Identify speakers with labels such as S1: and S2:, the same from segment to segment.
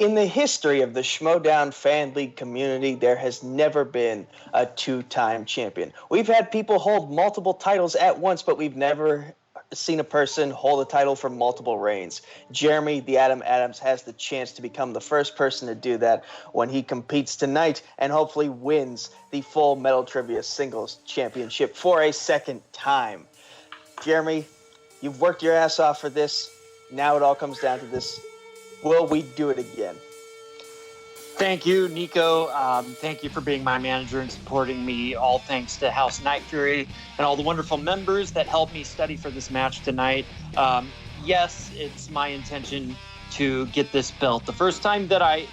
S1: In the history of the Schmodown Fan League community, there has never been a two-time champion. We've had people hold multiple titles at once, but we've never seen a person hold a title for multiple reigns. Jeremy the Atom Adams has the chance to become the first person to do that when he competes tonight and hopefully wins the Full Metal Trivia Singles Championship for a second time. Jeremy, you've worked your ass off for this. Now it all comes down to this. Will we do it again?
S2: Thank you, Nico. Thank you for being my manager and supporting me. All thanks to House Night Fury and all the wonderful members that helped me study for this match tonight. Yes, it's my intention to get this belt. The first time that I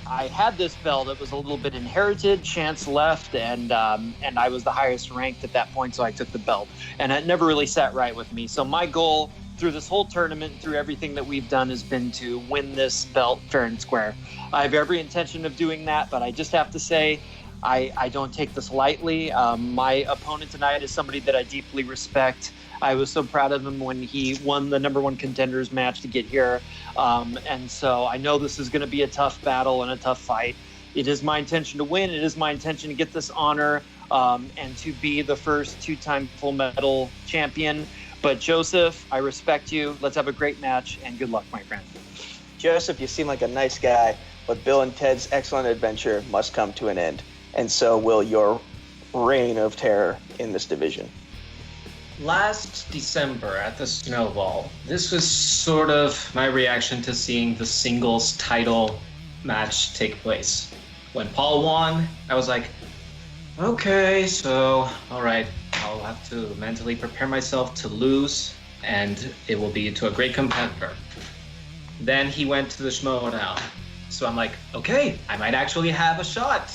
S2: had this belt, it was a little bit inherited. Chance left, and I was the highest ranked at that point, so I took the belt. And it never really sat right with me. So my goal through this whole tournament, through everything that we've done, has been to win this belt fair and square. I have every intention of doing that, but I just have to say I don't take this lightly. My opponent tonight is somebody that I deeply respect. I was so proud of him when he won the number one contenders match to get here. And so I know this is going to be a tough battle and a tough fight. It is my intention to win. It is my intention to get this honor and to be the first two-time Full Metal champion. But Joseph, I respect you. Let's have a great match, and good luck, my friend.
S1: Joseph, you seem like a nice guy, but Bill and Ted's excellent adventure must come to an end, and so will your reign of terror in this division.
S3: Last December at the Snowball, this was sort of my reaction to seeing the singles title match take place. When Paul won, I was like, okay, so, all right, I'll have to mentally prepare myself to lose, and it will be to a great competitor. Then he went to the Schmodown. So I'm like, okay, I might actually have a shot.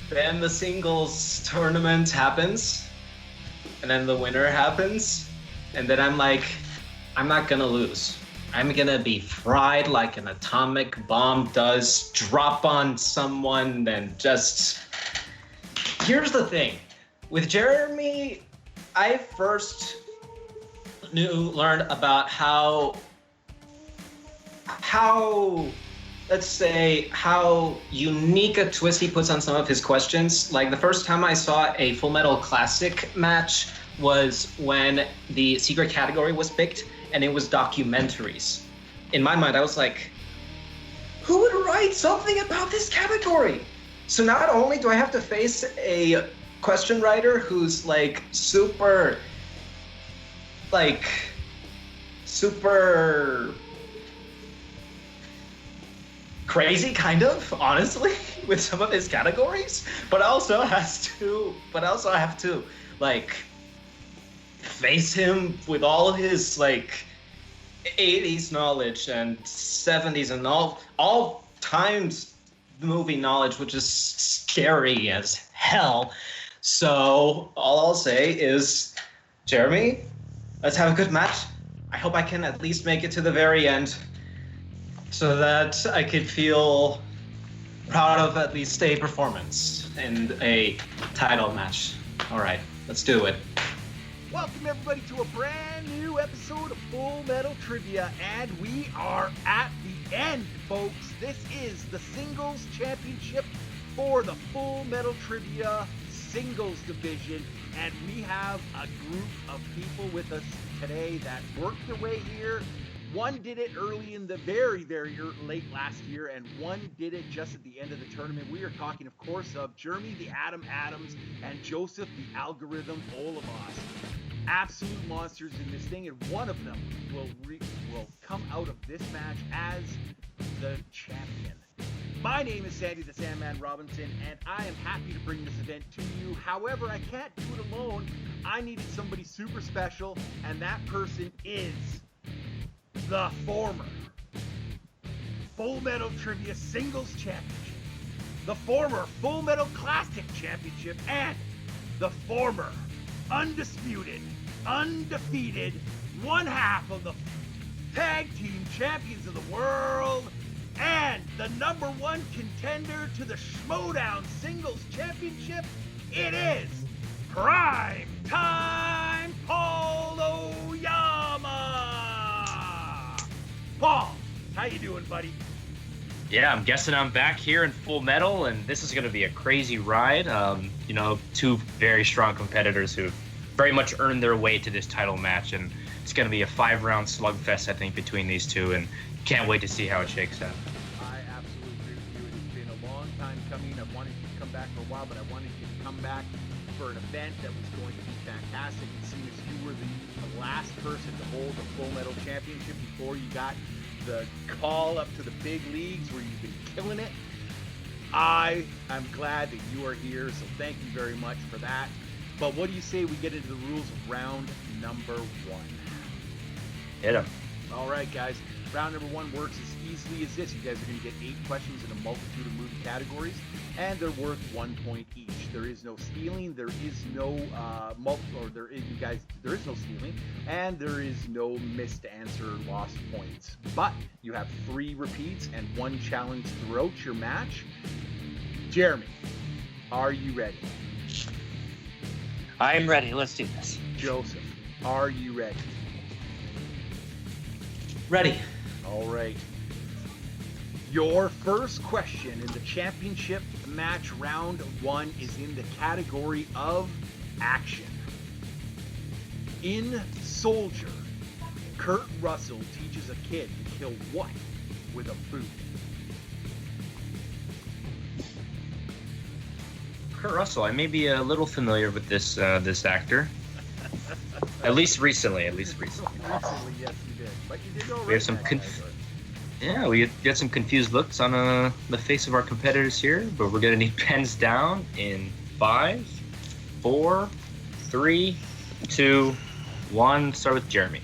S3: Then the singles tournament happens, and then the winner happens, and then I'm like, I'm not gonna lose. I'm gonna be fried like an atomic bomb does, drop on someone, then just... Here's the thing. With Jeremy, I first learned about how let's say, how unique a twist he puts on some of his questions. Like the first time I saw a Full Metal Classic match was when the secret category was picked, and it was documentaries. In my mind, I was like, who would write something about this category? So not only do I have to face a question writer who's super crazy, kind of, honestly, with some of his categories, but I also have to face him with all his 80s knowledge and 70s and all times movie knowledge, which is scary as hell. So all I'll say is, Jeremy, let's have a good match. I hope I can at least make it to the very end so that I could feel proud of at least a performance in a title match. All right, let's do it.
S4: Welcome everybody to a brand new episode of Full Metal Trivia, and we are at the end, folks. This is the singles championship for the Full Metal Trivia singles division, and we have a group of people with us today that worked their way here. One did it early in the very late last year, and one did it just at the end of the tournament. We are talking, of course, of Jeremy the Atom Adams and Joseph the Algorithm Olivas. Absolute monsters in this thing, and one of them will come out of this match as the champion. My name is Sandy the Sandman Robinson, and I am happy to bring this event to you. However, I can't do it alone. I needed somebody super special, and that person is the former Full Metal Trivia Singles Championship, the former Full Metal Classic Championship, and the former undisputed, undefeated, one half of the Tag Team Champions of the World, and the #1 contender to the Schmodown Singles Championship. It is Prime Time Paul Oyama. Paul, How you doing, buddy?
S5: Yeah, I'm guessing I'm back here in Full Metal, and this is going to be a crazy ride. Two very strong competitors who've very much earned their way to this title match, and it's going to be a 5-round slugfest, I think, between these two, and can't wait to see how it shakes out.
S4: I absolutely agree with you. It has been a long time coming. I've wanted you to come back for a while, but I wanted you to come back for an event that was going to be fantastic. It seems you were the last person to hold a Full Metal Championship before you got the call up to the big leagues where you've been killing it. I'm glad that you are here, so thank you very much for that. But what do you say we get into the rules of round number 1?
S5: Hit him.
S4: All right, guys. Round number 1 works as easily as this. You guys are going to get 8 questions in a multitude of movie categories, and they're worth 1 point each. There is no stealing. There is no there is no stealing, and there is no missed answer, lost points. But you have 3 repeats and 1 challenge throughout your match. Jeremy, are you ready?
S2: I am ready. Let's do this.
S4: Joseph, are you ready?
S3: Ready.
S4: All right. Your first question in the championship match round 1 is in the category of action. In Soldier, Kurt Russell teaches a kid to kill what with a boot?
S5: Kurt Russell, I may be a little familiar with this actor. At least recently.
S4: Recently, yes, you did. But you did all right.
S5: We have some we got some confused looks on the face of our competitors here, but we're gonna need pens down in 5, 4, 3, 2, 1. Start with Jeremy.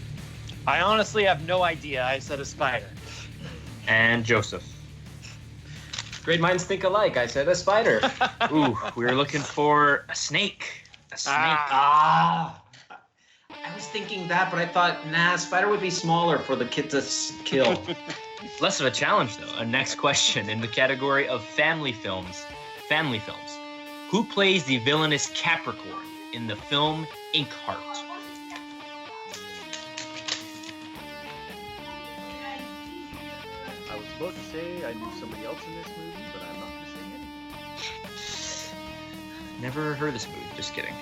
S2: I honestly have no idea. I said a spider.
S5: And Joseph.
S3: Great minds think alike. I said a spider.
S5: Ooh, we were looking for a snake. A snake.
S3: I was thinking that, but I thought, spider would be smaller for the kid to kill.
S5: Less of a challenge, though. Our next question in the category of family films. Who plays the villainous Capricorn in the film Inkheart?
S4: I was about to say I knew somebody else in this movie, but I'm not going to say anything.
S5: Never heard of this movie. Just kidding.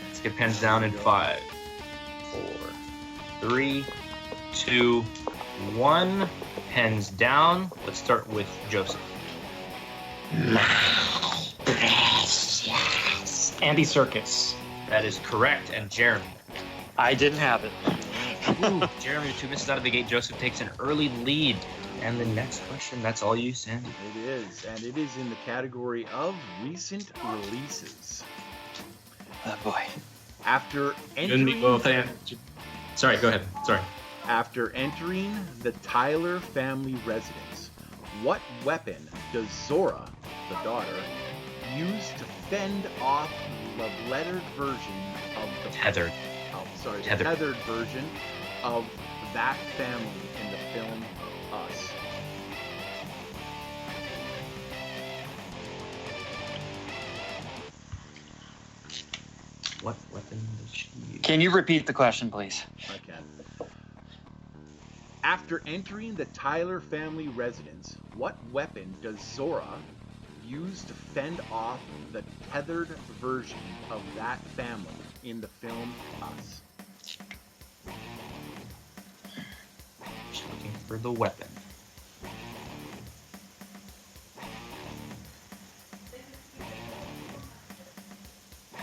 S5: Let's get pens down in 5, 4, 3, 2, 1. Pens down. Let's start with Joseph.
S2: Andy Serkis.
S5: That is correct. And Jeremy.
S2: I didn't have it.
S5: Ooh, Jeremy, 2 misses out of the gate. Joseph takes an early lead. And the next question, that's all you, Sandy.
S4: It is, and it is in the category of recent releases.
S2: Oh boy.
S4: After entering...
S3: Sorry, go ahead. Sorry.
S4: After entering the Tyler family residence, what weapon does Zora, the daughter, use to fend off the lettered version of the...
S5: Tethered.
S4: The tethered version of that family in the film Us?
S5: What weapon does she use?
S2: Can you repeat the question, please?
S4: I can. After entering the Tyler family residence, what weapon does Zora use to fend off the tethered version of that family in the film Us?
S5: She's looking for the weapon.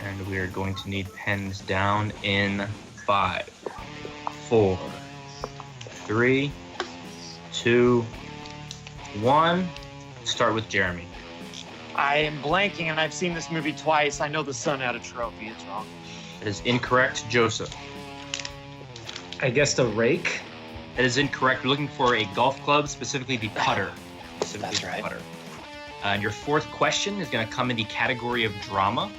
S5: And we are going to need pens down in 5, 4, 3, 2, 1. Start with Jeremy.
S2: I am blanking, and I've seen this movie twice. I know the son had a trophy. It's wrong.
S5: It is incorrect, Joseph.
S3: I guess the rake.
S5: That is incorrect. We're looking for a golf club, specifically the putter.
S2: That's right.
S5: Putter. And your fourth question is going to come in the category of drama.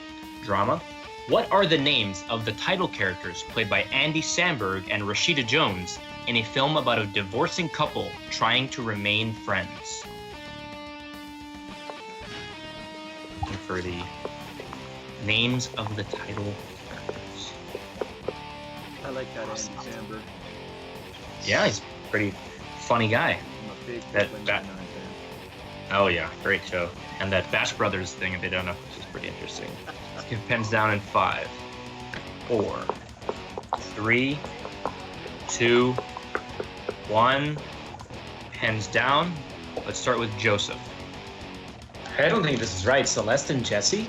S5: What are the names of the title characters played by Andy Samberg and Rashida Jones in a film about a divorcing couple trying to remain friends? Looking for the names of the title characters.
S4: I like that Andy Samberg.
S5: Yeah, he's pretty funny guy.
S4: I'm a big
S5: That-
S4: Brooklyn
S5: that-
S4: Nine-Nine fan.
S5: Oh yeah, great show. And that Bash Brothers thing that they don't know, which is pretty interesting. Let's get pens down in 5, 4, 3, 2, 1. Pens down. Let's start with Joseph.
S3: I don't think this is right. Celeste and Jesse?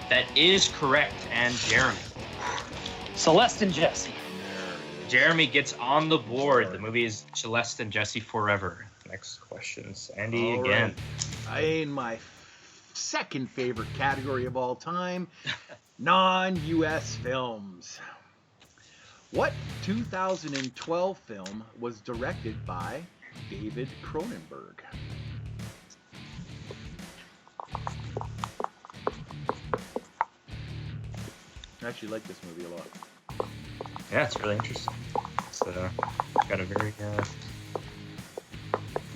S5: That is correct. And Jeremy.
S2: Celeste and Jesse.
S5: Jeremy gets on the board. The movie is Celeste and Jesse Forever. Next question, Sandy
S4: All
S5: again.
S4: right. In my second favorite category of all time, non-U.S. films. What 2012 film was directed by David Cronenberg? I actually like this movie a lot.
S5: Yeah, it's really interesting. It's got a very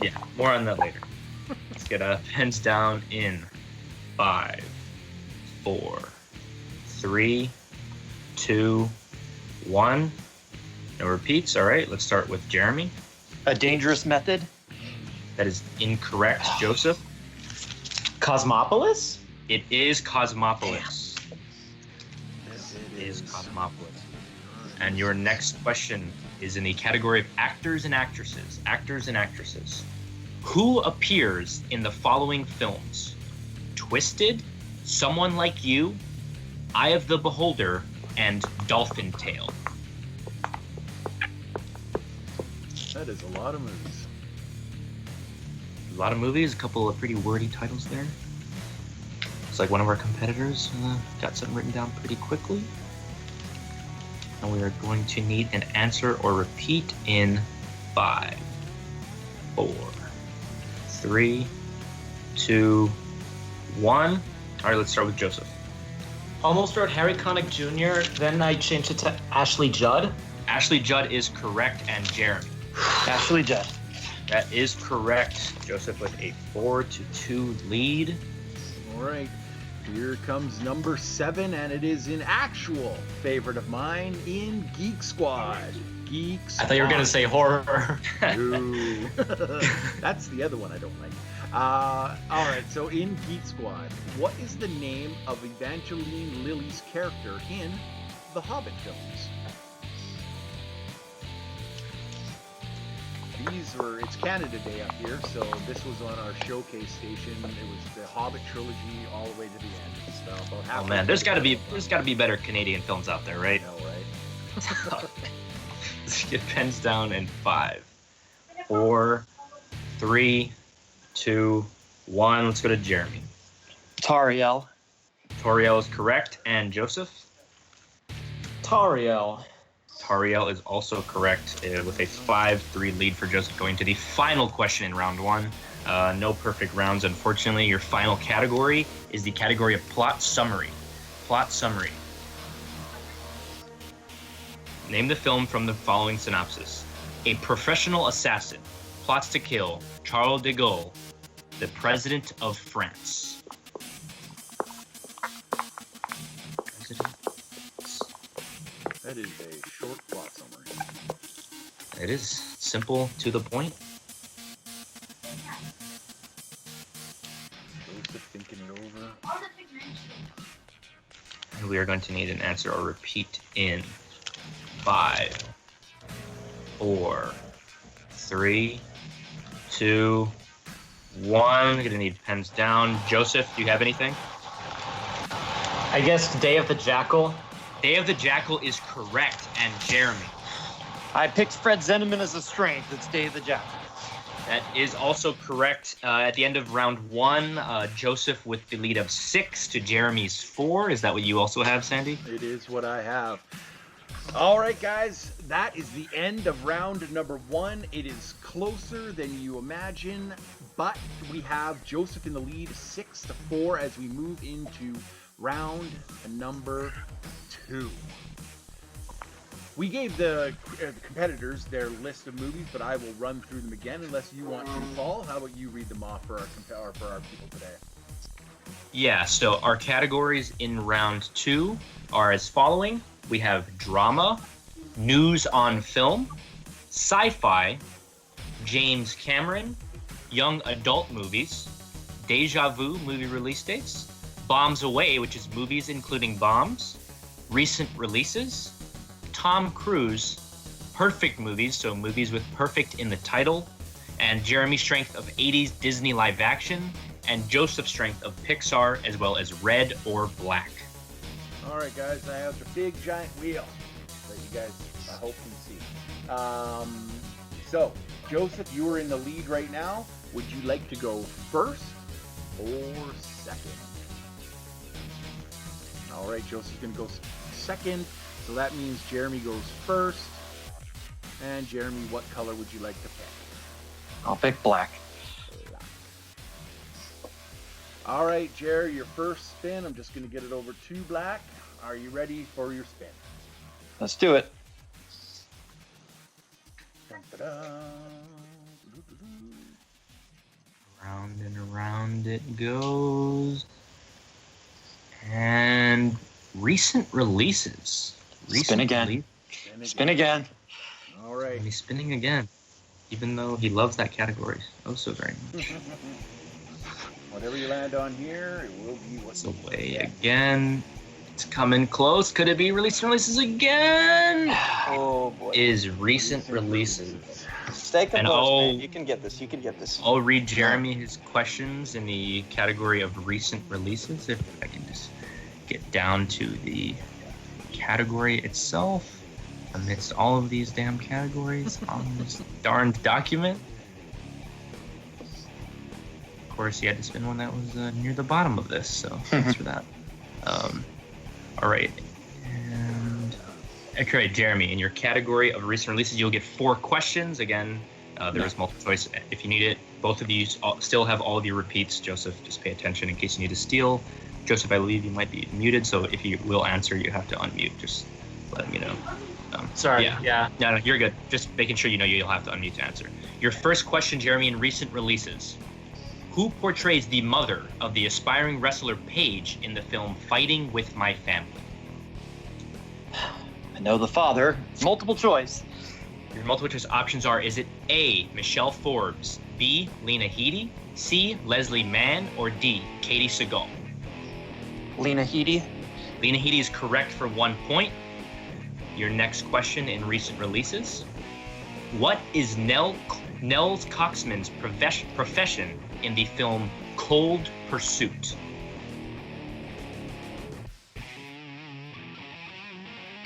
S5: yeah, more on that later. Let's get pens down in 5, 4, 3, 2, 1. No repeats. All right, let's start with Jeremy.
S2: A Dangerous Method.
S5: That is incorrect. Joseph.
S3: Cosmopolis?
S5: It is Cosmopolis.
S4: Yes,
S5: It is Cosmopolis. And your next question is in the category of actors and actresses. Actors and actresses. Who appears in the following films? Twisted, Someone Like You, Eye of the Beholder, and Dolphin Tale.
S4: That is a lot of movies.
S5: A lot of movies, a couple of pretty wordy titles there. Looks like one of our competitors got something written down pretty quickly. And we are going to need an answer or repeat in 5, 4, 3, 2, 1. All right, let's start with Joseph.
S3: Almost wrote Harry Connick Jr., then I changed it to Ashley Judd.
S5: Ashley Judd is correct, and Jeremy.
S2: Ashley Judd.
S5: That is correct. Joseph with a 4-2 lead.
S4: All right. Here comes number 7, and it is an actual favorite of mine in Geek Squad. Geek Squad.
S3: I thought you were going to say horror.
S4: Ooh. That's the other one I don't like. All right, so in Geek Squad, what is the name of Evangeline Lilly's character in the Hobbit films? It's Canada Day up here, so this was on our showcase station. It was the Hobbit trilogy all the way to the end. It's about halfway
S5: Oh man, there's got to
S4: through.
S5: be better Canadian films out there, right?
S4: I know, right?
S5: Let's get pens down in 5, 4, 3, 2, 1. Let's go to Jeremy.
S2: Tariel.
S5: Toriel is correct, and Joseph.
S3: Tariel.
S5: Tariel is also correct with a 5-3 lead for Joseph going to the final question in round 1. No perfect rounds, unfortunately. Your final category is the category of plot summary. Plot summary. Name the film from the following synopsis. A professional assassin plots to kill Charles de Gaulle, the president of France.
S4: That is a short plot summary.
S5: It is simple to the point.
S4: Joseph thinking it over.
S5: And we are going to need an answer or repeat in 5, 4, 3, 2, 1. We're gonna need pens down. Joseph, do you have anything?
S3: I guess Day of the Jackal.
S5: Day of the Jackal is correct, and Jeremy.
S2: I picked Fred Zenneman as a strength. It's Day of the Jackal.
S5: That is also correct. At the end of round 1, Joseph with the lead of 6 to Jeremy's 4. Is that what you also have, Sandy?
S4: It is what I have. All right, guys, that is the end of round number 1. It is closer than you imagine, but we have Joseph in the lead 6-4 as we move into round number 2. We gave the competitors their list of movies, but I will run through them again unless you want to, Paul. How about you read them off for our people today?
S5: Yeah, so our categories in round 2 are as following. We have drama, news on film, sci-fi, James Cameron, young adult movies, Deja Vu movie release dates, Bombs Away, which is movies including bombs, recent releases, Tom Cruise, perfect movies, so movies with perfect in the title, and Jeremy's strength of 80s Disney live action, and Joseph's strength of Pixar, as well as red or black.
S4: All right, guys, I have the big giant wheel that you guys, I hope, can see. So, Joseph, you are in the lead right now. Would you like to go first or second? All right, Joseph's going to go second, so that means Jeremy goes first. And Jeremy, what color would you like to pick?
S2: I'll pick black.
S4: All right, Jerry, your first spin. I'm just going to get it over to black. Are you ready for your spin?
S2: Let's do it.
S5: Round and around it goes. And recent releases.
S2: Spin again. Spin again.
S4: All right.
S5: And he's spinning again, even though he loves that category oh so very much.
S4: Whatever you land on here, it will be what's
S5: away again. It's coming close. Could it be releases again?
S1: Oh boy.
S5: Is recent releases.
S1: Stay composed, man. You can get this. You can get this.
S5: I'll read Jeremy his questions in the category of recent releases. If I can just get down to the category itself amidst all of these damn categories on this darned document. Of course, he had to spin one that was near the bottom of this, so thanks for that. All right. And okay, Jeremy, in your category of recent releases, you'll get 4 questions. Again, there is multiple choice if you need it. Both of you still have all of your repeats. Joseph, just pay attention in case you need to steal. Joseph, I believe you might be muted, so if you will answer, you have to unmute. Just let me know.
S2: Sorry.
S5: Yeah. No, you're good. Just making sure you know you'll have to unmute to answer. Your first question, Jeremy, in recent releases. Who portrays the mother of the aspiring wrestler Paige in the film Fighting with My Family?
S2: I know the father. Multiple choice.
S5: Your multiple choice options are, is it A, Michelle Forbes, B, Lena Headey, C, Leslie Mann, or D, Katie Seagal?
S2: Lena Headey.
S5: Lena Headey is correct for 1 point. Your next question in recent releases. What is Nels Coxman's profession in the film Cold Pursuit?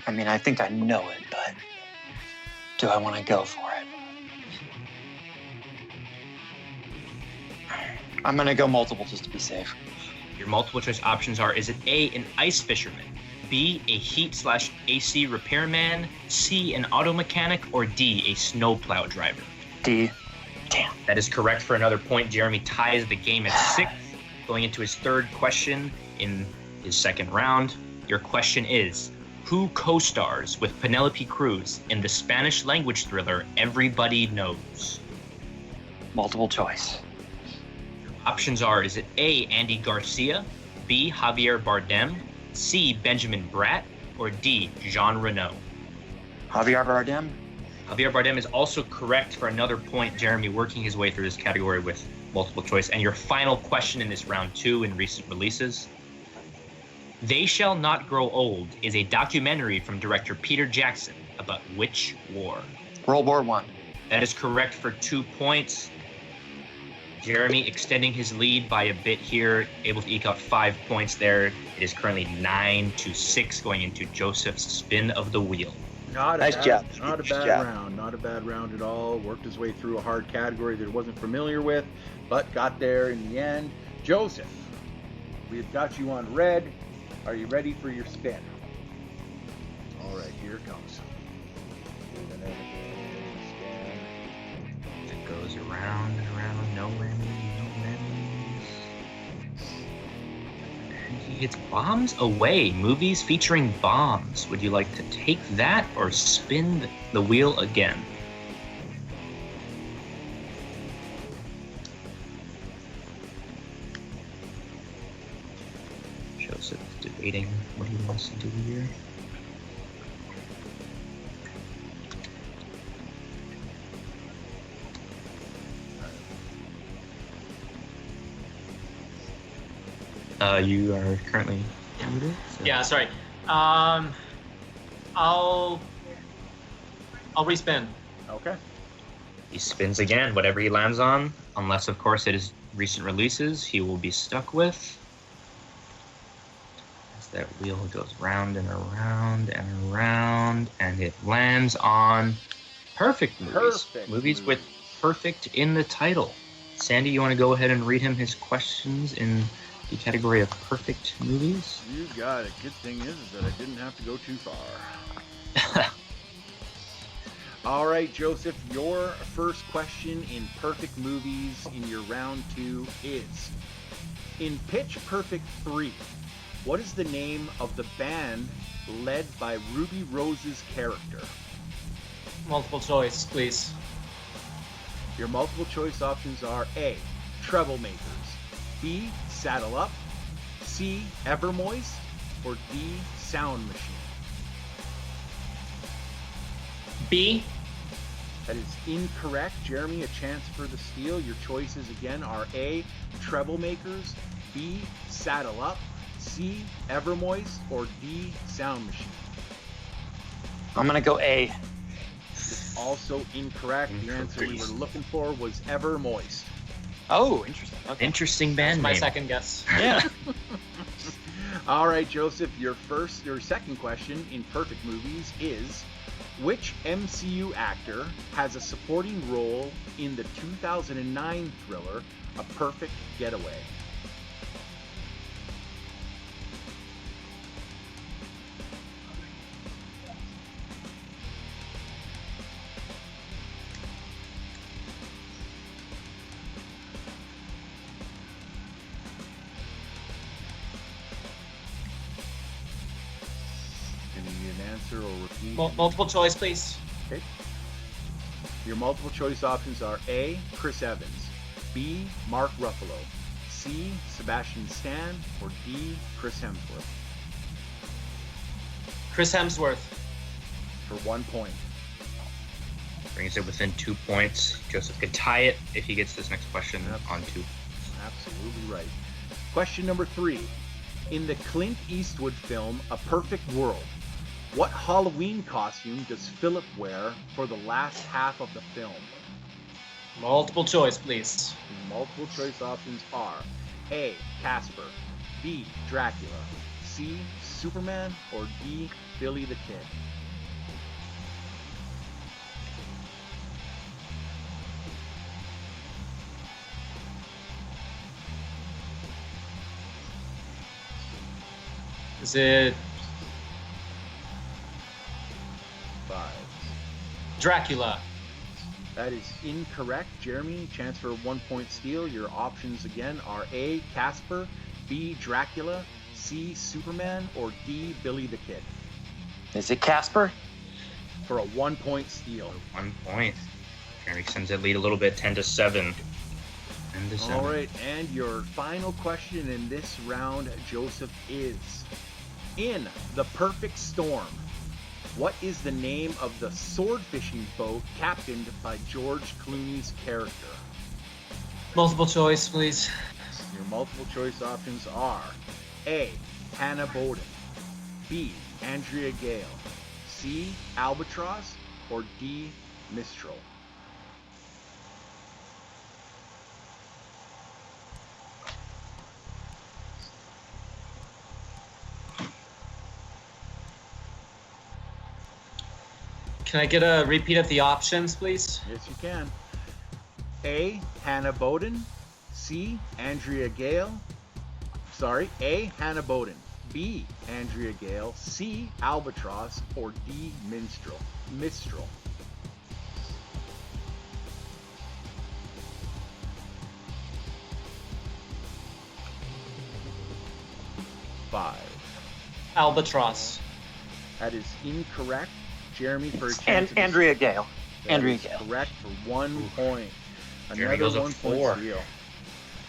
S2: I mean, I think I know it, but do I want to go for it? I'm going to go multiple just to be safe.
S5: Your multiple choice options are, is it A, an ice fisherman, B, a heat/AC repairman, C, an auto mechanic, or D, a snowplow driver?
S2: D. Damn.
S5: That is correct for another point. Jeremy ties the game at 6, going into his third question in his second round. Your question is, who co-stars with Penelope Cruz in the Spanish language thriller Everybody Knows?
S2: Multiple choice.
S5: Options are, is it A, Andy Garcia, B, Javier Bardem, C, Benjamin Bratt, or D, Jean Reno?
S2: Javier Bardem.
S5: Javier Bardem is also correct for another point. Jeremy working his way through this category with multiple choice. And your final question in this round 2 in recent releases. They Shall Not Grow Old is a documentary from director Peter Jackson about which war?
S2: World War I.
S5: That is correct for 2 points. Jeremy extending his lead by a bit here, able to eke out 5 points there. It is currently 9-6 going into Joseph's spin of the wheel.
S4: Not a
S1: Nice
S4: bad,
S1: job.
S4: Not a
S1: Nice
S4: bad
S1: job.
S4: round. Not a bad round at all. Worked his way through a hard category that he wasn't familiar with, but got there in the end. Joseph, we've got you on red. Are you ready for your spin? All right, here it comes.
S5: It goes around and around, no whammies, no whammies. And he hits Bombs Away, movies featuring bombs. Would you like to take that or spin the wheel again? Joseph debating what he wants to do here. You are currently muted. So.
S3: Yeah, sorry. I'll respin.
S4: Okay.
S5: He spins again. Whatever he lands on, unless of course it is recent releases, he will be stuck with. As that wheel goes round and around and around, and it lands on perfect movies. Movies with perfect in the title. Sandy, you want to go ahead and read him his questions in the category of perfect movies?
S4: You got it. Good thing is that I didn't have to go too far. All right, Joseph, your first question in perfect movies in your round 2 is, in Pitch Perfect 3, what is the name of the band led by Ruby Rose's character?
S3: Multiple choice, please.
S4: Your multiple choice options are A, Troublemakers, B, Saddle Up, C, Evermoist, or D, Sound Machine.
S3: B.
S4: That is incorrect. Jeremy, a chance for the steal. Your choices again are A, Troublemakers, B, Saddle Up, C, Evermoist, or D, Sound Machine.
S2: I'm going to go A.
S4: Also incorrect. The answer we were looking for was Evermoist.
S2: Oh, interesting. Okay.
S5: Interesting band
S3: My
S5: name.
S3: second guess.
S2: Yeah.
S4: All right, Joseph, your second question in perfect movies is, which MCU actor has a supporting role in the 2009 thriller A Perfect Getaway? Or repeat?
S3: Multiple choice, please.
S4: Okay. Your multiple choice options are A, Chris Evans, B, Mark Ruffalo, C, Sebastian Stan, or D, Chris Hemsworth.
S3: Chris Hemsworth.
S4: For 1 point.
S5: Brings it within 2 points. Joseph could tie it if he gets this next question on 2.
S4: Absolutely right. Question number 3. In the Clint Eastwood film A Perfect World, what Halloween costume does Philip wear for the last half of the film?
S3: Multiple choice, please.
S4: Multiple choice options are A, Casper, B, Dracula, C, Superman, or D, Billy the Kid.
S3: Is it
S4: 5.
S3: Dracula?
S4: That is incorrect. Jeremy, chance for a 1 point steal. Your options again are A, Casper, B, Dracula, C, Superman, or D, Billy the Kid.
S2: Is it Casper?
S4: For a 1 point steal.
S5: 1 point. Jeremy extends that lead a little bit, 10-7. 10-7.
S4: All right, and your final question in this round, Joseph, is in The Perfect Storm, what is the name of the sword fishing boat captained by George Clooney's character?
S3: Multiple choice, please.
S4: Your multiple choice options are A, Hannah Bowden, B, Andrea Gale, C, Albatross, or D, Mistral.
S3: Can I get a repeat of the options, please?
S4: Yes, you can. A, Hannah Bowden. C, Andrea Gale. A, Hannah Bowden. B, Andrea Gale. C, Albatross. Or D, Mistral. 5.
S2: Albatross.
S4: That is incorrect. Jeremy, for a chance.
S2: And Andrea Gale.
S4: That
S2: Andrea
S4: is
S2: Gale.
S4: correct for 1 point.
S5: Jeremy goes
S4: Another
S5: up
S4: 1
S5: 4.
S4: point steal.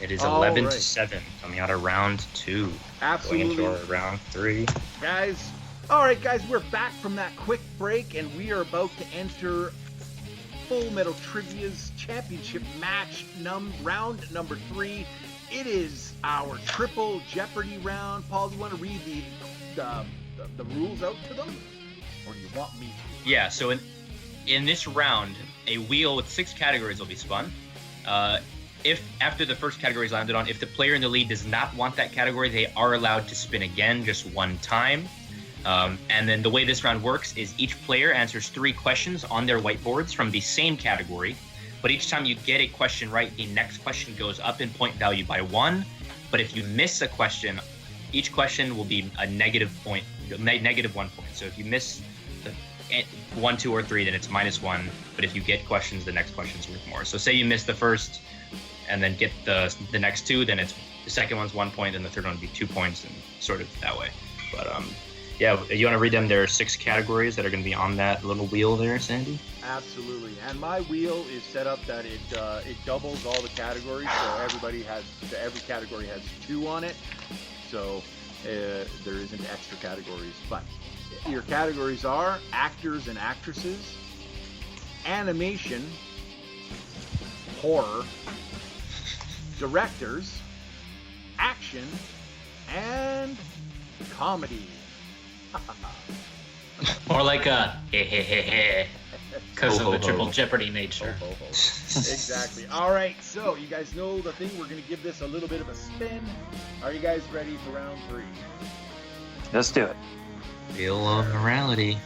S5: It is
S4: All
S5: 11-7 coming out of round 2.
S4: Absolutely.
S5: Going into our round 3.
S4: Guys, all right, guys, we're back from that quick break, and we are about to enter Full Metal Trivia's championship match round number 3. it is our triple Jeopardy round. Paul, do you want to read the rules out to them? Or do you want me to?
S5: Yeah, so in this round, a wheel with 6 categories will be spun. If after the first category is landed on, if the player in the lead does not want that category, they are allowed to spin again just one time. And then the way this round works is each player answers 3 questions on their whiteboards from the same category. But each time you get a question right, the next question goes up in point value by 1. But if you miss a question, each question will be a negative 1 point. So if you miss 1, 2, or 3, then it's -1. But if you get questions, the next question's worth more. So say you miss the first and then get the next 2, then it's the second one's 1 point and the third one would be 2 points, and sort of that way. But yeah, you want to read them? There are 6 categories that are going to be on that little wheel there, Sandy.
S4: Absolutely, and my wheel is set up that it doubles all the categories, so every category has 2 on it. So there isn't extra categories, but your categories are actors and actresses, animation, horror, directors, action, and comedy.
S3: More like a because of the triple Jeopardy nature.
S4: Exactly. All right, so you guys know the thing. We're going to give this a little bit of a spin. Are you guys ready for round 3?
S2: Let's do it.
S5: Wheel of morality.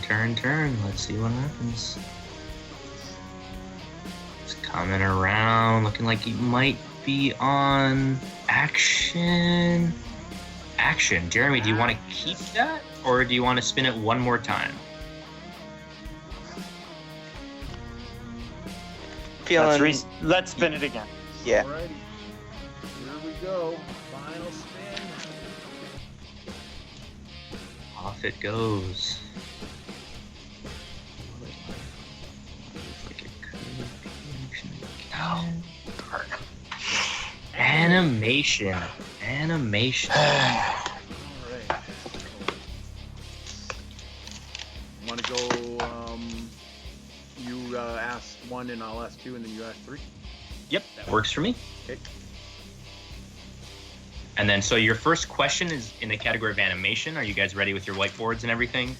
S5: Turn, turn. Let's see what happens. It's coming around, looking like he might be on action. Action. Jeremy, do you want to keep that, or do you want to spin it one more time?
S2: Let's spin it again.
S1: Yeah.
S4: Alrighty. Here we go. Final spin.
S5: Off it goes. Oh, darn. Animation. Animation.
S4: Alright. Want to go, you ask 1 and I'll ask 2 and then you ask 3?
S5: Yep, that works for me.
S4: Okay.
S5: And then, so your first question is in the category of animation. Are you guys ready with your whiteboards and everything?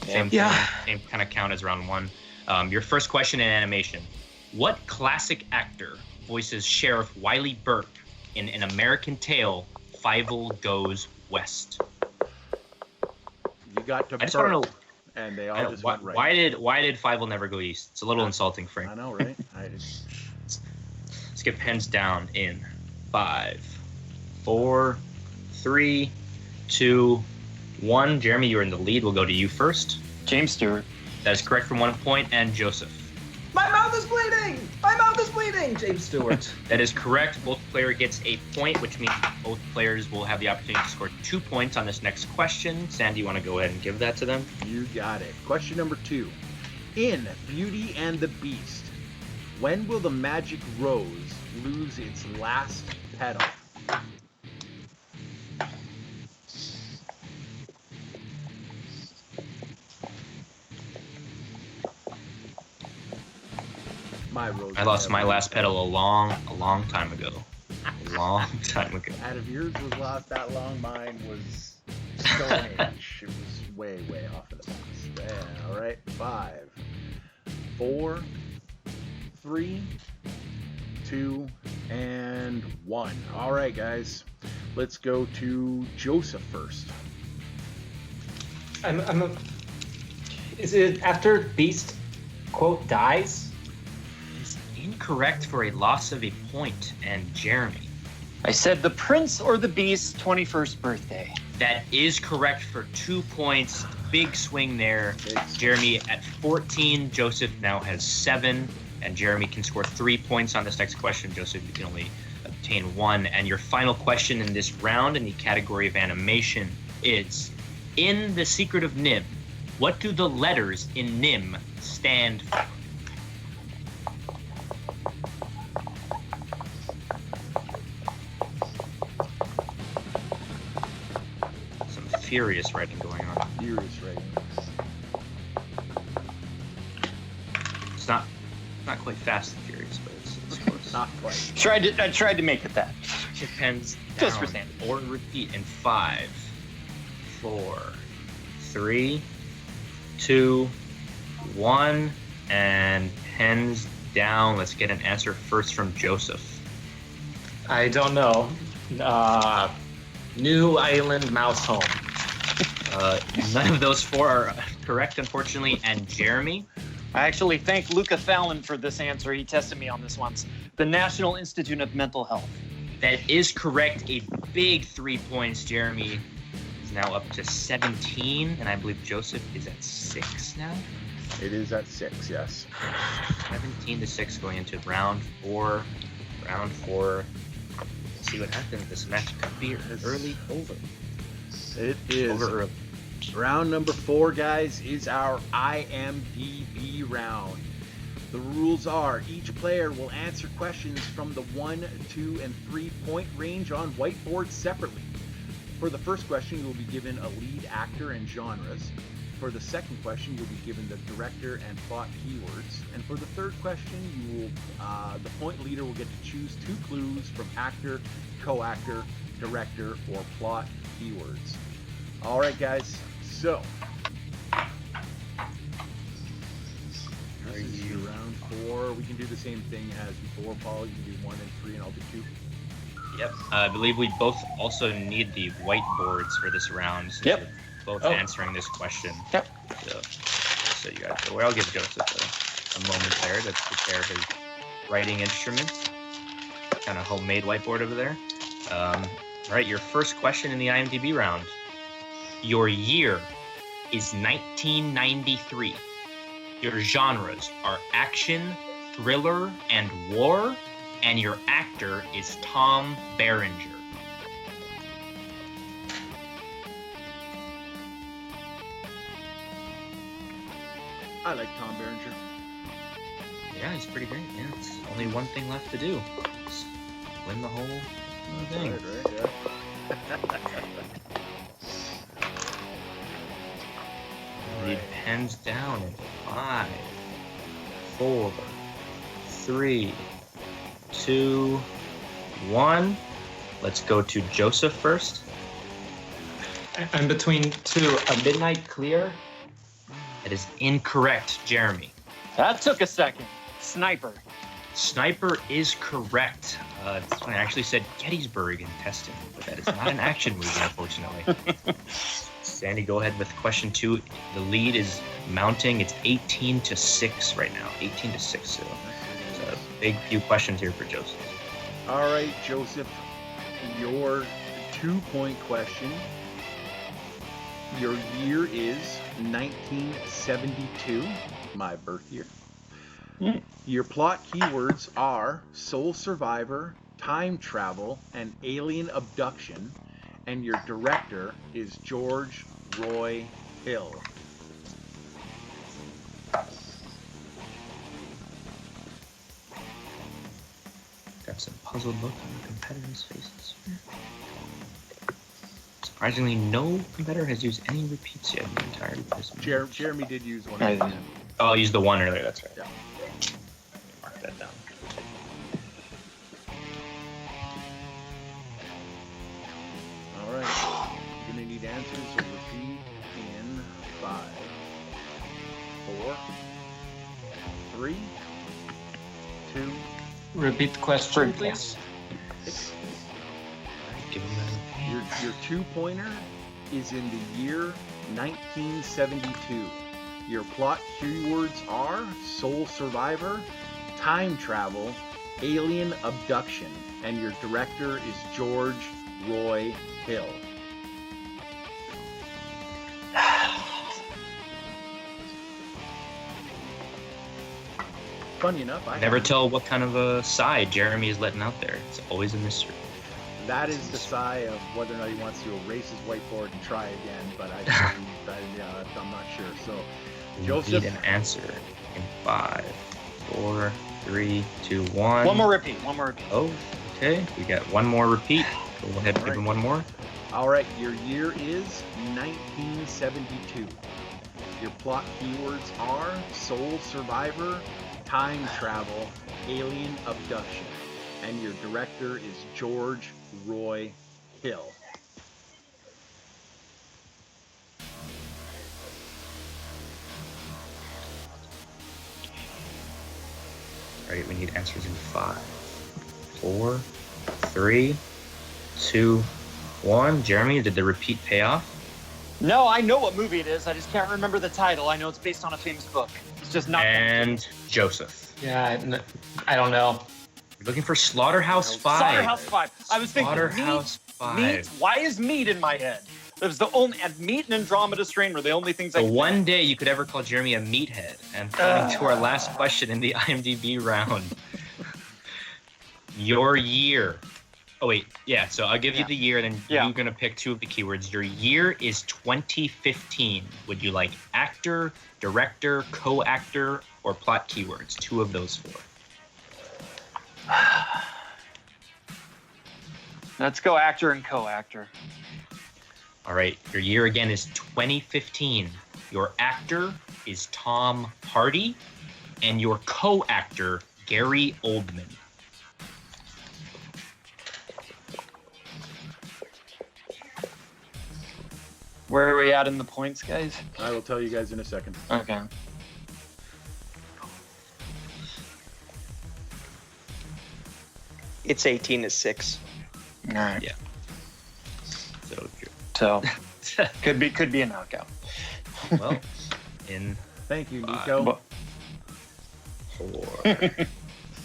S5: Same kind of count as round 1. Your first question in animation. What classic actor voices Sheriff Wiley Burke in An American Tale, Fievel Goes West?
S4: You got to
S5: I just want to know.
S4: And they all just went right.
S5: Why did Fievel never go east? It's a little insulting, Frank.
S4: I know, right?
S5: Let's get pens down in 5, 4, 3, 2, 1. Jeremy, you're in the lead. We'll go to you first.
S2: James Stewart.
S5: That is correct from 1 point. And Joseph.
S3: My mouth is bleeding! My mouth is bleeding! James Stewart.
S5: That is correct. Both player gets a point, which means both players will have the opportunity to score 2 points on this next question. Sandy, you want to go ahead and give that to them?
S4: You got it. Question number 2. In Beauty and the Beast, when will the magic rose lose its last petal?
S5: I lost my last petal a long time ago. A long time ago.
S4: Out of yours was lost that long, mine was Stone Age. It was way off of the box. Yeah, all right. 5, 4, 3, 2, and 1. All right, guys. Let's go to Joseph first.
S3: Is it after Beast, quote, dies?
S5: Incorrect for a loss of a point. And Jeremy.
S2: I said the Prince or the Beast's 21st birthday.
S5: That is correct for 2 points. Big swing there. Jeremy at 14. Joseph now has 7. And Jeremy can score 3 points on this next question. Joseph, you can only obtain 1. And your final question in this round in the category of animation is, in The Secret of NIMH, what do the letters in NIMH stand for? Furious writing going on.
S4: Furious writing.
S5: It's not quite Fast and Furious, but it's close.
S4: Not quite.
S2: I tried to make it that.
S5: Chip pens
S2: Just
S5: down
S2: for Sandy.
S5: or repeat in 5, 4, 3, 2, 1, and pens down. Let's get an answer first from Joseph.
S3: I don't know. New Island Mouse Home.
S5: None of those 4 are correct, unfortunately. And Jeremy?
S2: I actually thank Luca Fallon for this answer. He tested me on this once. The National Institute of Mental Health.
S5: That is correct. A big 3 points. Jeremy is now up to 17, and I believe Joseph is at 6 now.
S4: It is at 6, yes.
S5: 17-6 going into round 4. Round 4. Let's see what happens. This match could be early over.
S4: It is.
S5: Over early.
S4: Round number 4, guys, is our IMDb round. The rules are each player will answer questions from the 1, 2, and 3 point range on whiteboards separately. For the first question, you will be given a lead actor and genres. For the second question, you'll be given the director and plot keywords. And for the third question, you will, the point leader will get to choose 2 clues from actor, co-actor, director, or plot keywords. All right, guys. So, this is your round 4. We can do the same thing as before, Paul. You can do 1 and 3, and I'll do 2.
S5: Yep. I believe we both also need the whiteboards for this round. Since
S2: Yep.
S5: we're both answering this question.
S2: Yep.
S5: So you guys go. I'll give Joseph a moment there to prepare his writing instrument. Kind of homemade whiteboard over there. All right, your first question in the IMDb round. Your year is 1993. Your genres are action, thriller, and war, and your actor is Tom Berenger.
S4: I like Tom Berenger.
S5: Yeah, he's pretty great. Yeah, it's only one thing left to do. Just win the whole thing.
S4: Right, yeah.
S5: Lead pens down in 5, 4, 3, 2, 1. Let's go to Joseph first.
S3: I'm between 2. A Midnight Clear.
S5: That is incorrect, Jeremy.
S2: That took a second. Sniper.
S5: Sniper is correct. It's funny, I actually said Gettysburg in testing, but that is not an action movie, unfortunately. Sandy, go ahead with question 2. The lead is mounting. It's 18-6 right now. 18-6. So it's a big few questions here for Joseph.
S4: All right, Joseph, your 2-point question. Your year is 1972, my birth year. Your plot keywords are soul survivor, time travel, and alien abduction. And your director is George Roy Hill.
S5: Got some puzzled look on the competitors' faces. Surprisingly, no competitor has used any repeats yet in the entirety of this match.
S4: Jeremy did use one.
S5: Oh, I used the 1 earlier, that's right.
S4: Yeah.
S5: Mark that down.
S4: All right. You're going to need answers, so repeat in 5, 4, 3, 2.
S3: Repeat the question, please.
S5: Give him that.
S4: Your 2-pointer is in the year 1972. Your plot keywords are soul survivor, time travel, alien abduction, and your director is George Roy Hill. Funny enough, I
S5: Never
S4: haven't-
S5: tell what kind of a side Jeremy is letting out there. It's always a mystery.
S4: That is the sigh of whether or not he wants to erase his whiteboard and try again, but I'm not sure. So,
S5: We
S4: Joseph,
S5: need an answer in 5, 4, 3, 2, 1.
S2: One more repeat.
S5: Oh, okay. We got one more repeat. Go ahead and give him one more.
S4: all right, your year is 1972. Your plot keywords are soul survivor, time travel, alien abduction, and your director is George Roy Hill.
S5: All right, we need answers in 5, 4, 3, 2, 1. Jeremy, did the repeat pay off?
S2: No, I know what movie it is. I just can't remember the title. I know it's based on a famous book. It's just not.
S5: And Joseph.
S3: Yeah, I don't know.
S5: You're looking for Slaughterhouse 5.
S2: Slaughterhouse 5. I was thinking
S5: Slaughterhouse 5.
S2: meat. Why is meat in my head? It was the only, and meat and Andromeda Strain were the only things I
S5: The
S2: could
S5: one
S2: think.
S5: day you could ever call Jeremy a meathead. And coming to our last question in the IMDb round. Your year. Oh, wait. Yeah, so I'll give you the year, and then you're going to pick 2 of the keywords. Your year is 2015. Would you like actor, director, co-actor, or plot keywords? 2 of those 4.
S2: Let's go actor and co-actor.
S5: All right, your year again is 2015. Your actor is Tom Hardy, and your co-actor, Gary Oldman.
S2: Where are we at in the points, guys?
S4: I will tell you guys in a second.
S2: Okay.
S1: It's 18-6.
S2: All right.
S5: Yeah.
S2: So could be a knockout.
S5: Well, in
S4: Thank you,
S5: 5,
S4: Nico.
S5: 4,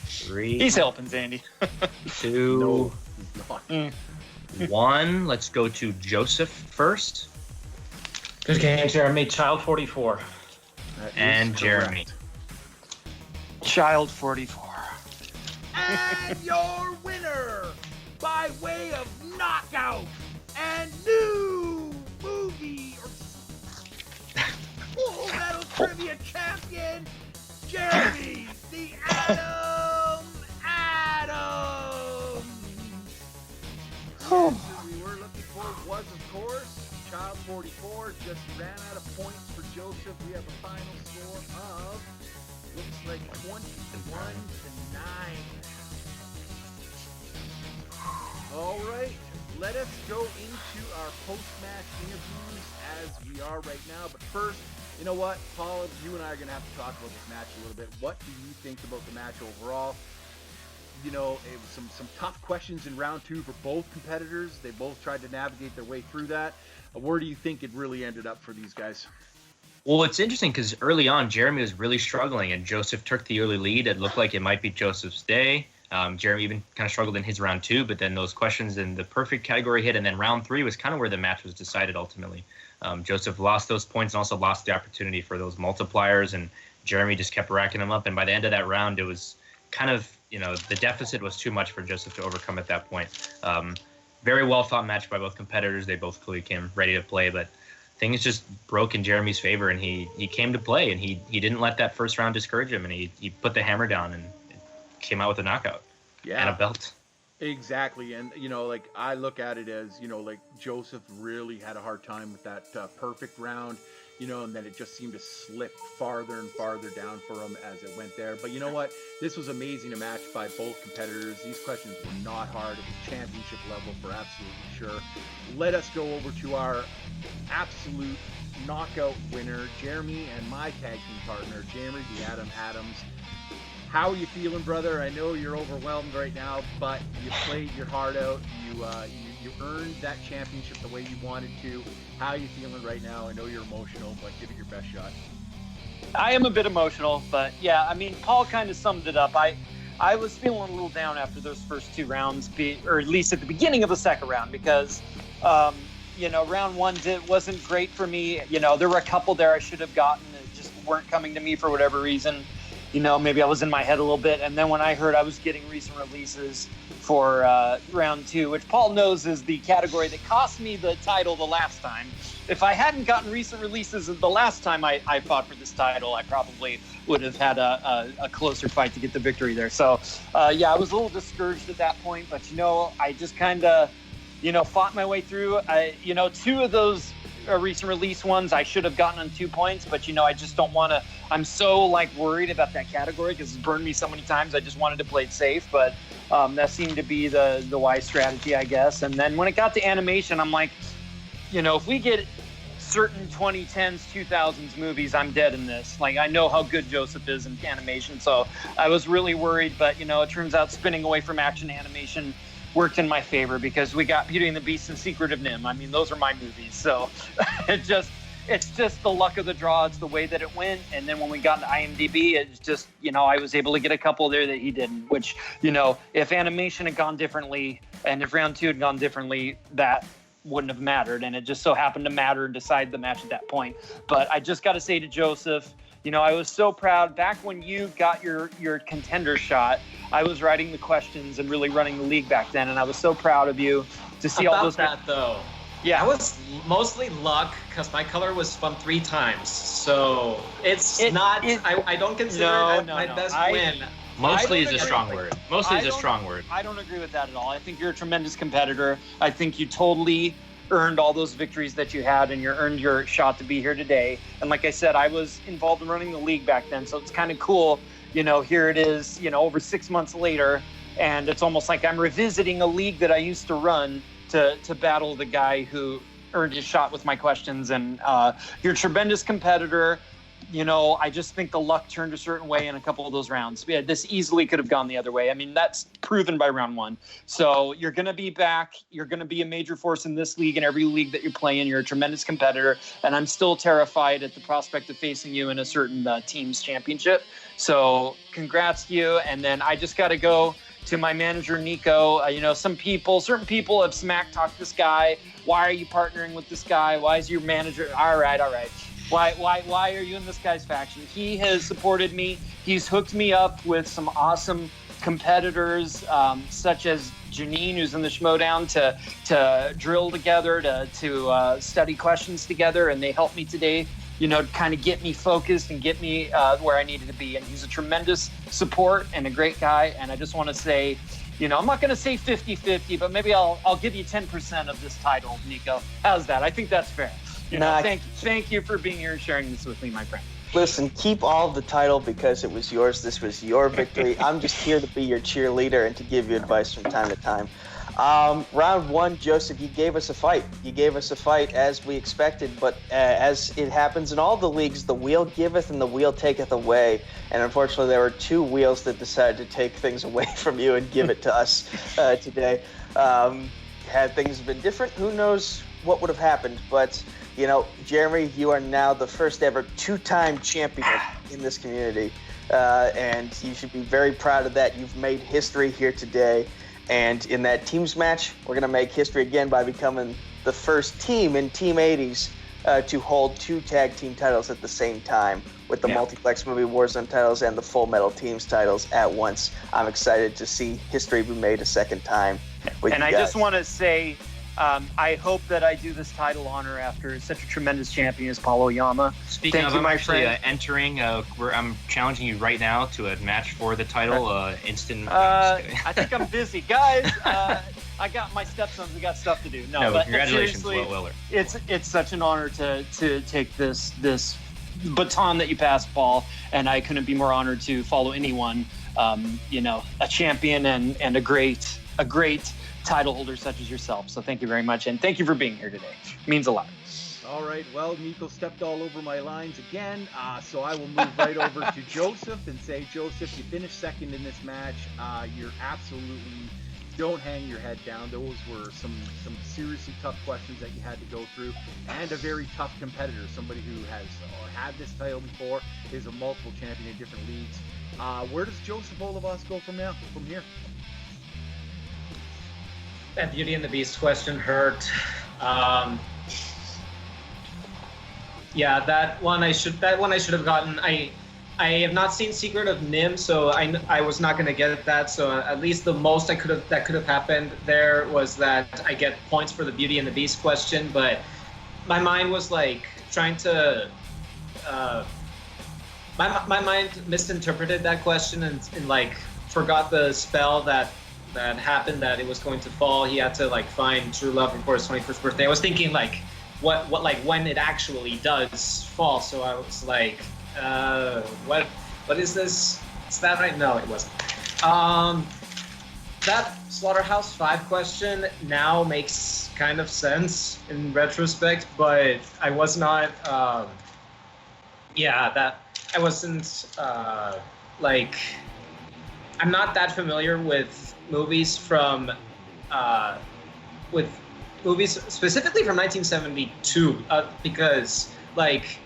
S5: 3,
S2: He's helping Zandy.
S5: 2,
S4: No, he's not.
S5: 1. Let's go to Joseph first.
S3: Good game, Jeremy. Child 44.
S4: That is
S5: And Jeremy.
S4: correct.
S2: Child 44.
S4: And your winner, by way of knockout and new movie Full Metal Trivia champion, Jeremy the Atom Adams. The answer we were looking for was, of course, Child 44. Just ran out of points for Joseph. We have a final score of, looks like 21-9. All right, let us go into our post-match interviews as we are right now. But first, you know what, Paul, you and I are going to have to talk about this match a little bit. What do you think about the match overall? You know, it was some tough questions in round 2 for both competitors. They both tried to navigate their way through that. Where do you think it really ended up for these guys?
S5: Well, it's interesting because early on, Jeremy was really struggling, and Joseph took the early lead. It looked like it might be Joseph's day. Jeremy even kind of struggled in his round 2, but then those questions in the perfect category hit, and then round 3 was kind of where the match was decided ultimately. Joseph lost those points and also lost the opportunity for those multipliers, and Jeremy just kept racking them up. And by the end of that round, it was kind of, the deficit was too much for Joseph to overcome at that point. Very well fought match by both competitors. They both clearly came ready to play, but things just broke in Jeremy's favor, and he came to play, and he didn't let that first round discourage him, and he put the hammer down and came out with a knockout and a belt.
S4: Exactly. And, like, I look at it as, like, Joseph really had a hard time with that perfect round, and then it just seemed to slip farther and farther down for him as it went there. But you know what? This was amazing a match by both competitors. These questions were not hard. It was championship level for absolutely sure. Let us go over to our absolute knockout winner, Jeremy, and my tag team partner, Jeremy the Atom Adams. How are you feeling, brother? I know you're overwhelmed right now, but you played your heart out. You earned that championship the way you wanted to. How are you feeling right now? I know you're emotional, but give it your best shot.
S2: I am a bit emotional, but yeah, I mean, Paul kind of summed it up. I was feeling a little down after those first 2 rounds, or at least at the beginning of the second round, because, round 1 wasn't great for me. There were a couple there I should have gotten that just weren't coming to me for whatever reason. Maybe I was in my head a little bit. And then when I heard I was getting recent releases for round 2, which Paul knows is the category that cost me the title the last time. If I hadn't gotten recent releases the last time I fought for this title, I probably would have had a closer fight to get the victory there. So, I was a little discouraged at that point. But, I just kind of, fought my way through. 2 of those recent release ones, I should have gotten on 2 points, but I just don't want to. I'm so worried about that category because it's burned me so many times. I just wanted to play it safe, but that seemed to be the wise strategy, I guess. And then when it got to animation, I'm like, if we get certain 2010s, 2000s movies, I'm dead in this. I know how good Joseph is in animation, so I was really worried. But it turns out spinning away from action animation worked in my favor because we got Beauty and the Beast and Secret of Nim. I mean, those are my movies. So it's just the luck of the draw. It's the way that it went. And then when we got into IMDb, it's just, I was able to get a couple there that he didn't, which, if animation had gone differently and if round 2 had gone differently, that wouldn't have mattered. And it just so happened to matter and decide the match at that point. But I just got to say to Joseph, I was so proud. Back when you got your contender shot, I was writing the questions and really running the league back then, and I was so proud of you to see all those.
S3: That though,
S2: yeah,
S3: I was mostly luck because my color was spun 3 times, so I don't consider it my best win.
S5: Mostly is a strong word. Mostly is a strong word.
S2: I don't agree with that at all. I think you're a tremendous competitor. I think you totally earned all those victories that you had, and you earned your shot to be here today. And like I said, I was involved in running the league back then, so it's kind of cool. Here it is, over 6 months later, and it's almost like I'm revisiting a league that I used to run to battle the guy who earned his shot with my questions. And you're a tremendous competitor. I just think the luck turned a certain way in a couple of those rounds. Yeah, this easily could have gone the other way. I mean, that's proven by round 1. So you're going to be back. You're going to be a major force in this league and every league that you play in. You're a tremendous competitor. And I'm still terrified at the prospect of facing you in a certain team's championship. So congrats to you. And then I just got to go to my manager, Nico. Certain people have smack talked this guy. Why are you partnering with this guy? Why is your manager? All right. Why are you in this guy's faction? He has supported me. He's hooked me up with some awesome competitors, such as Janine, who's in the Schmodown, to drill together, to study questions together, and they helped me today, kind of get me focused and get me where I needed to be. And he's a tremendous support and a great guy. And I just want to say, I'm not going to say 50-50, but maybe I'll give you 10% of this title, Nico. How's that? I think that's fair. Thank you for being here and sharing this with me, my friend.
S1: Listen, keep all of the title because it was yours. This was your victory. I'm just here to be your cheerleader and to give you advice from time to time. Round 1, Joseph, you gave us a fight. You gave us a fight as we expected, but as it happens in all the leagues, the wheel giveth and the wheel taketh away. And unfortunately, there were 2 wheels that decided to take things away from you and give it to us today. Had things been different, who knows what would have happened, but Jeremy, you are now the first ever 2-time champion in this community, and you should be very proud of that. You've made history here today, and in that teams match, we're going to make history again by becoming the first team in Team 80s to hold 2 tag team titles at the same time with the Multiplex Movie Warzone titles and the Full Metal Teams titles at once. I'm excited to see history be made a second time with
S2: and
S1: you
S2: I
S1: guys.
S2: just want to say, I hope that I do this title honor after such a tremendous champion as Paul Oyama.
S5: Speaking of, I'm actually entering. I'm challenging you right now to a match for the title. Instant.
S2: I think I'm busy, guys. I got my stepsons. We got stuff to do. No, but
S5: congratulations, Will Willer.
S2: It's such an honor to take this baton that you passed, Paul, and I couldn't be more honored to follow anyone. A champion and a great title holder such as yourself. So thank you very much, and thank you for being here today. It means a lot.
S4: All right, well, Nico stepped all over my lines again, so I will move right over to Joseph and say, Joseph, you finished second in this match. You're absolutely, don't hang your head down. Those were some seriously tough questions that you had to go through, and a very tough competitor, somebody who has had this title before, is a multiple champion in different leagues. Where does Joseph Olivas go from here?
S3: That Beauty and the Beast question hurt. That one I should have gotten. I have not seen Secret of Nim, so I was not going to get that. So at least the most that could have happened there was that I get points for the Beauty and the Beast question. But my mind was trying to. My mind misinterpreted that question and forgot the spell that happened, that it was going to fall. He had to find true love for his 21st birthday. I was thinking what like when it actually does fall. So I was like, what is this? Is that right? No, it wasn't. That Slaughterhouse 5 question now makes kind of sense in retrospect, but I was not. That I wasn't like. I'm not that familiar with movies from with movies specifically from 1972 because like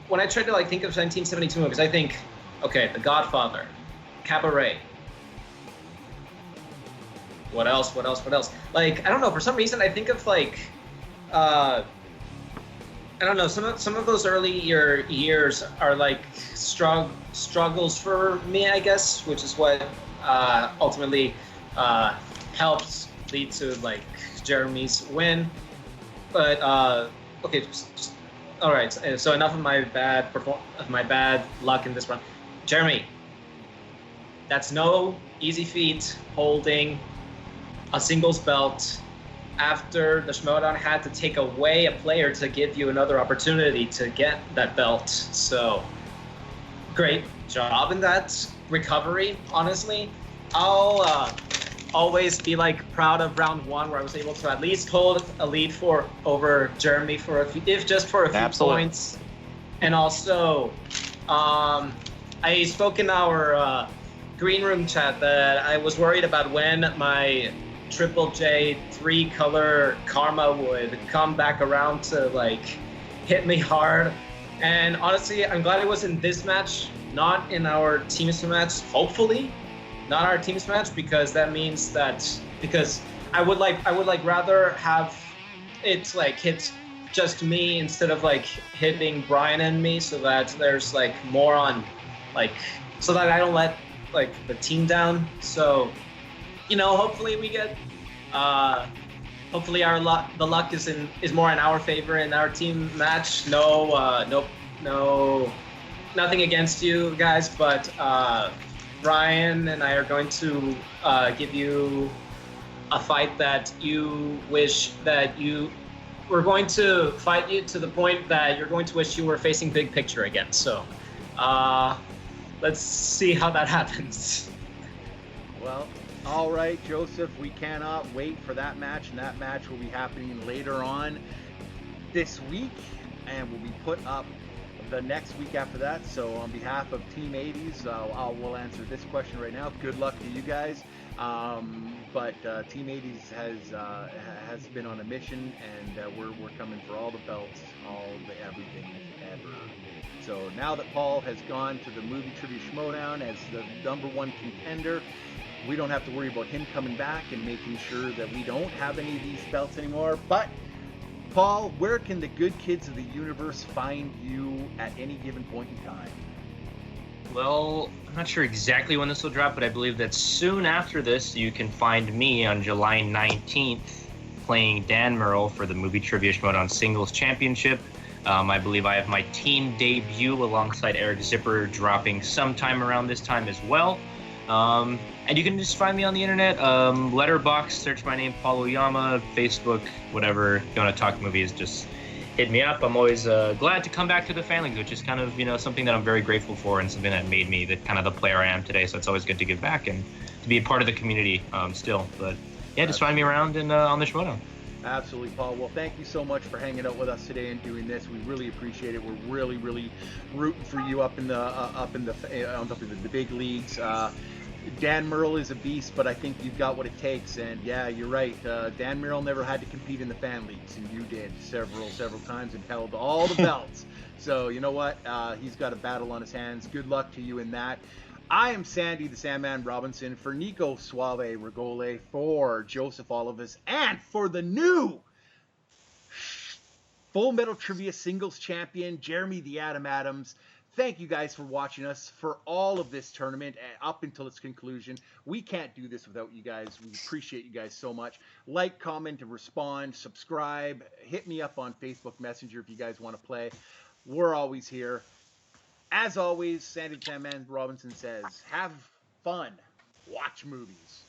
S3: when I try to like think of 1972 movies, I think, okay, The Godfather, Cabaret. What else? Like, I don't know. For some reason, I think of like, I don't know. Some of those earlier years are like struggles for me, I guess, which is what ultimately helped lead to like Jeremy's win. But okay, just all right. So enough of my bad luck in this run. Jeremy, that's no easy feat holding a singles belt after the Schmoedown had to take away a player to give you another opportunity to get that belt. So great job in that recovery, honestly. I'll always be like proud of round one where I was able to at least hold a lead over Jeremy for just for a few points. And also, I spoke in our green room chat that I was worried about when my Triple J 3-color karma would come back around to like hit me hard. And honestly, I'm glad it was in this match, not in our teams match. Hopefully, not our teams match, because that means that I would rather have it like hit just me instead of like hitting Brian and me, so that there's like more on like so that I don't let like the team down. So, you know, hopefully we get hopefully the luck is more in our favor in our team match. No, nothing against you guys, but Brian and I are going to give you a fight that you wish that we're going to fight you to the point that you're going to wish you were facing Big Picture again. So let's see how that happens.
S4: Well, all right, Joseph, we cannot wait for that match, and that match will be happening later on this week and will be put up the next week after that. So on behalf of Team 80s, we'll answer this question right now. Good luck to you guys. But Team 80s has been on a mission, and we're coming for all the belts, everything ever. So now that Paul has gone to the Movie Trivia Schmoedown as the #1 contender, we don't have to worry about him coming back and making sure that we don't have any of these belts anymore. But Paul, where can the good kids of the universe find you at any given point in time?
S5: Well, I'm not sure exactly when this will drop, but I believe that soon after this, you can find me on July 19th playing Dan Merle for the Movie Trivia Schmoedown Singles Championship. I believe I have my team debut alongside Eric Zipper dropping sometime around this time as well. And you can just find me on the internet, Letterboxd, search my name, Paul Oyama, Facebook, whatever. If you want to talk movies, just hit me up. I'm always glad to come back to the fan leagues, which is kind of, something that I'm very grateful for and something that made me the kind of the player I am today. So it's always good to give back and to be a part of the community still. But yeah, just find me around and on the Schmoedown.
S4: Absolutely, Paul. Well, thank you so much for hanging out with us today and doing this. We really appreciate it. We're really, really rooting for you up in the big leagues. Dan Merle is a beast, but I think you've got what it takes. And yeah, you're right. Dan Merle never had to compete in the fan leagues, and you did several times and held all the belts. So you know what? He's got a battle on his hands. Good luck to you in that. I am Sandy the Sandman Robinson for Nico Suave Regole, for Joseph Olivas, and for the new Full Metal Trivia Singles Champion, Jeremy the Atom Adams. Thank you guys for watching us for all of this tournament up until its conclusion. We can't do this without you guys. We appreciate you guys so much. Like, comment, and respond. Subscribe. Hit me up on Facebook Messenger if you guys want to play. We're always here. As always, Sandy the Sandman Robinson says, have fun. Watch movies.